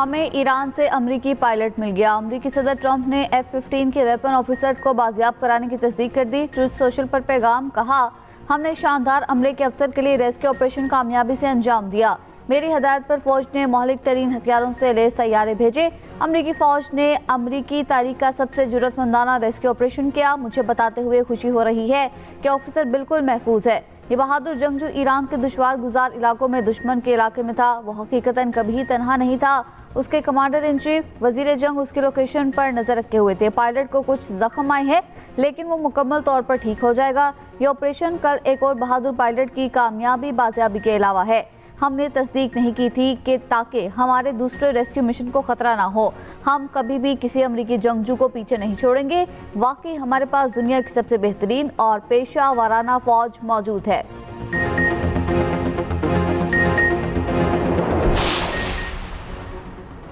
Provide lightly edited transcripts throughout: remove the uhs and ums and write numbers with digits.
हमें ईरान से अमरीकी पायलट मिल गया। अमरीकी सदर ट्रंप ने F-15 के वेपन ऑफिसर को बाजियाब कराने की तस्दीक कर दी। ट्रूथ सोशल पर पैगाम, कहा हमने शानदार अमले के अफसर के लिए रेस्क्यू ऑपरेशन कामयाबी से अंजाम दिया। मेरी हदायत पर फौज ने मौलिक तरीन हथियारों से लैस तैयारे भेजे। अमरीकी फौज ने अमरीकी तारीख का सबसे जरूरतमंदाना रेस्क्यू ऑपरेशन किया। मुझे बताते हुए खुशी हो रही है कि ऑफिसर बिल्कुल महफूज है। ये बहादुर जंगजू ईरान के दुश्वार गुजार इलाकों में दुश्मन के इलाके में था। वो हकीकतन कभी तनहा नहीं था। उसके कमांडर इन चीफ वजीर जंग उसकी लोकेशन पर नजर रखे हुए थे। पायलट को कुछ जख्म आए हैं, लेकिन वो मुकम्मल तौर पर ठीक हो जाएगा। ये ऑपरेशन कल एक और बहादुर पायलट की कामयाबी बाजियाबी के अलावा है। हमने तस्दीक नहीं की थी कि ताकि हमारे दूसरे रेस्क्यू मिशन को खतरा ना हो, हम कभी भी किसी अमरीकी जंगजू को पीछे नहीं छोड़ेंगे। वाकई हमारे पास दुनिया की सबसे बेहतरीन और पेशा वाराना फौज मौजूद है।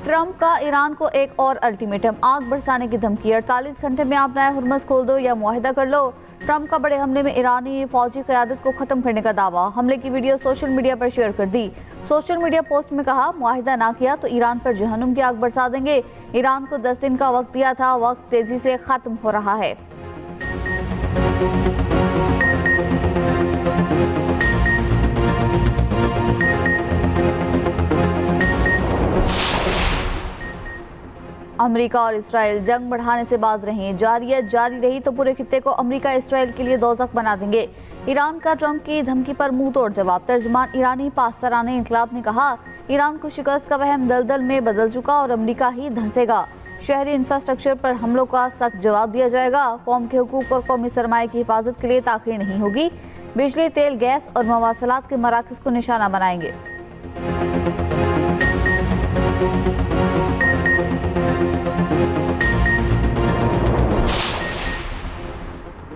ट्रंप का ईरान को एक और अल्टीमेटम, आग बरसाने की धमकी। 48 घंटे में आप नया हुर्मुज़ खोल दो या मुआहिदा कर लो। ट्रंप का बड़े हमले में ईरानी फौजी क़यादत को ख़त्म करने का दावा। हमले की वीडियो सोशल मीडिया पर शेयर कर दी। सोशल मीडिया पोस्ट में कहा, मुआहिदा ना किया तो ईरान पर जहन्नुम की आग बरसा देंगे। ईरान को 10 दिन का वक्त दिया था, वक्त तेज़ी से ख़त्म हो रहा है। अमेरिका और इसराइल जंग बढ़ाने से बाज रहे। जारी रही तो पूरे खित्ते को अमेरिका इसराइल के लिए दोज़ख बना देंगे। ईरान का ट्रंप की धमकी पर मुंह तोड़ जवाब। तर्जमान ईरानी पासराने इनकलाब ने कहा, ईरान को शिकस्त का वहम दलदल में बदल चुका और अमेरिका ही धंसेगा। शहरी इंफ्रास्ट्रक्चर पर हमलों का सख्त जवाब दिया जाएगा। कौम के हुकूक और कौमी सरमाए की हिफाजत के लिए ताख़ीर नहीं होगी। बिजली, तेल, गैस और मवासलात के मराकज़ को निशाना बनाएंगे।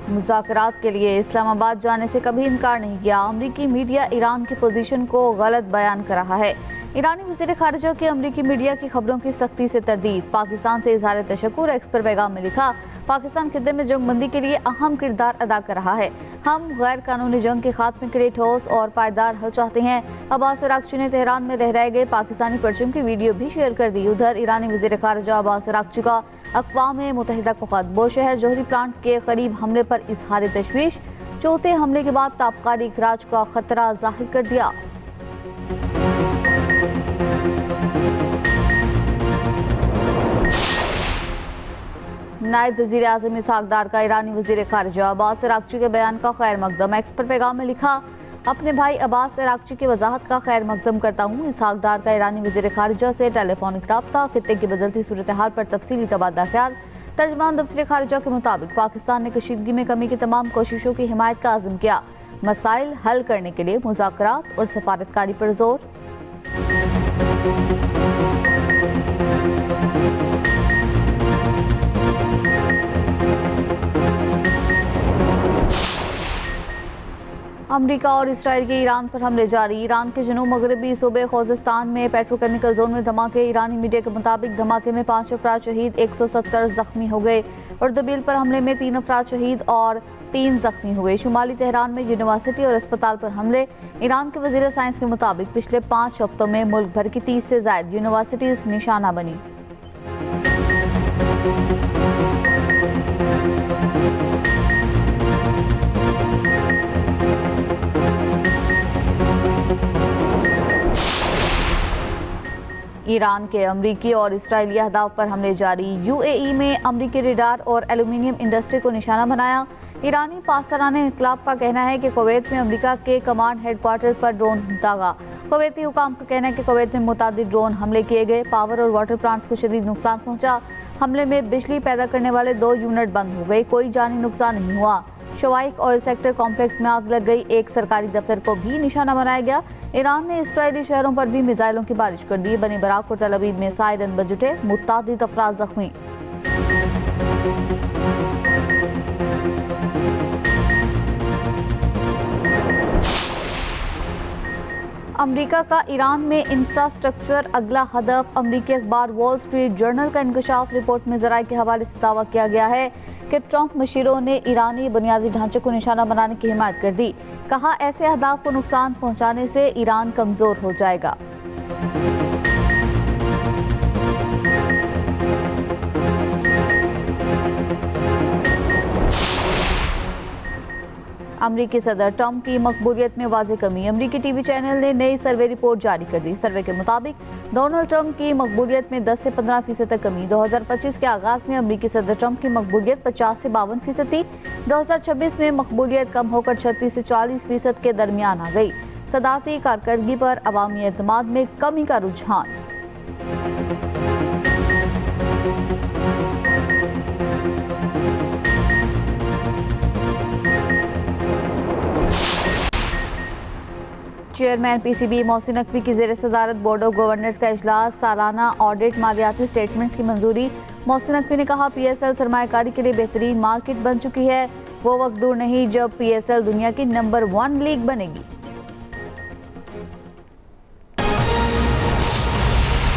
मुज़ाकरात के लिए इस्लामाबाद जाने से कभी इनकार नहीं किया। अमरीकी मीडिया ईरान की पोजीशन को गलत बयान कर रहा है। ईरानी वज़ीर ख़ारिजा की अमरीकी मीडिया की खबरों की सख्ती से तरदीद। पाकिस्तान से इज़हार तशक्कुर। एक्स पर पैगाम में लिखा, पाकिस्तान खित्ते में जंगबंदी के लिए अहम किरदार अदा कर रहा है। हम गैर कानूनी जंग के खात्मे के लिए ठोस और पायदार हल चाहते हैं। अब्बास अरागची ने तेहरान में रह गए पाकिस्तानी परचम की वीडियो भी शेयर कर दी। उधर ईरानी वज़ीर ख़ारिजा अब्बास अरागची का अक़वाम मुत्तहिदा को ख़त। बोशहर जौहरी प्लांट के करीब हमले पर इज़हार तशवीश। चौथे हमले के बाद ताबकारी इखराज का खतरा जाहिर कर दिया। नायब वज़ीर आज़म इसहाक डार का ईरानी वज़ीर ख़ारिजा अब्बास अरागची के बयान का खैर मकदम। एक्स पर पैगाम में लिखा, अपने भाई अब्बास अरागची की वजाहत का खैर मकदम करता हूँ। इसहाक डार का ईरानी वज़ीर ख़ारिजा से टेलीफोनिक रब्ता। खित्ते की बदलती सूरत हाल पर तफसीली तबादला ख्याल। तर्जमान दफ्तर ख़ारिजा के मुताबिक पाकिस्तान ने कशीदगी में कमी की तमाम कोशिशों की हिमायत का आज़म किया। मसाइल हल करने के लिए मुज़ाकरात और सफारतकारी पर जोर। अमेरिका और इसराइल के ईरान पर हमले जारी। ईरान के जनूब मगरबी सूबे खोज़िस्तान में पेट्रोकेमिकल जोन में धमाके। ईरानी मीडिया के मुताबिक धमाके में 5 अफराद शहीद, 170 जख्मी हो गए। अर्दबिल पर हमले में 3 अफराद शहीद और 3 जख्मी हुए। शुमाली तेहरान में यूनिवर्सिटी और अस्पताल पर हमले। ईरान के वज़ीर साइंस के मुताबिक पिछले 5 हफ्तों में मुल्क भर की 30 से ज़ायद यूनिवर्सिटीज़ निशाना बनी। ईरान के अमरीकी और इसराइली अहदाफ पर हमले जारी। यूएई में अमरीकी रेडार और एल्यूमिनियम इंडस्ट्री को निशाना बनाया। ईरानी पासराने इनकलाब का कहना है कि कुवैत में अमरीका के कमांड हेडक्वार्टर पर ड्रोन दागा। कुवैती हुकाम का कहना है कि कुवैत में मुतादिद ड्रोन हमले किए गए। पावर और वाटर प्लांट्स को शदीद नुकसान पहुंचा। हमले में बिजली पैदा करने वाले 2 यूनिट बंद हो गए। कोई जानी नुकसान नहीं हुआ। शवाइक ऑयल सेक्टर कॉम्प्लेक्स में आग लग गई। एक सरकारी दफ्तर को भी निशाना बनाया गया। ईरान ने इसराइली शहरों पर भी मिसाइलों की बारिश कर दी। बनी बराक और तल अवीव में सायरन बज उठे। मुतादिद अफराद जख्मी। अमेरिका का ईरान में इंफ्रास्ट्रक्चर अगला हदफ। अमेरिकी अखबार वॉल स्ट्रीट जर्नल का इंकशाफ रिपोर्ट में ज़राए के हवाले से दावा किया गया है कि ट्रंप मशीरों ने ईरानी बुनियादी ढांचे को निशाना बनाने की हिमायत कर दी। कहा, ऐसे अहदाफ को नुकसान पहुंचाने से ईरान कमज़ोर हो जाएगा। अमरीकी सदर ट्रंप की मकबूलियत में वाज़ेह कमी। अमरीकी टीवी चैनल ने नई सर्वे रिपोर्ट जारी कर दी। सर्वे के मुताबिक डोनाल्ड ट्रंप की मकबूलियत में 10 से 15% तक कमी। 2025 के आगाज में अमरीकी सदर ट्रंप की मकबूलियत 50 से 52% थी। 2026 में मकबूलियत कम होकर 36 से 40% के दरमियान आ गई। सदारती कारकर्दगी पर अवामी एतमाद में कमी का रुझान। चेयरमैन पीसीबी मोहसिन नकवी की ज़ेर सदारत बोर्ड ऑफ गवर्नर्स का इजलास, सालाना ऑडिट, मालियाती स्टेटमेंट्स की मंजूरी। मोहसिन नकवी ने कहा पीएसएल सरमायाकारी के लिए बेहतरीन मार्केट बन चुकी है। वो वक्त दूर नहीं जब पीएसएल दुनिया की नंबर 1 लीग बनेगी।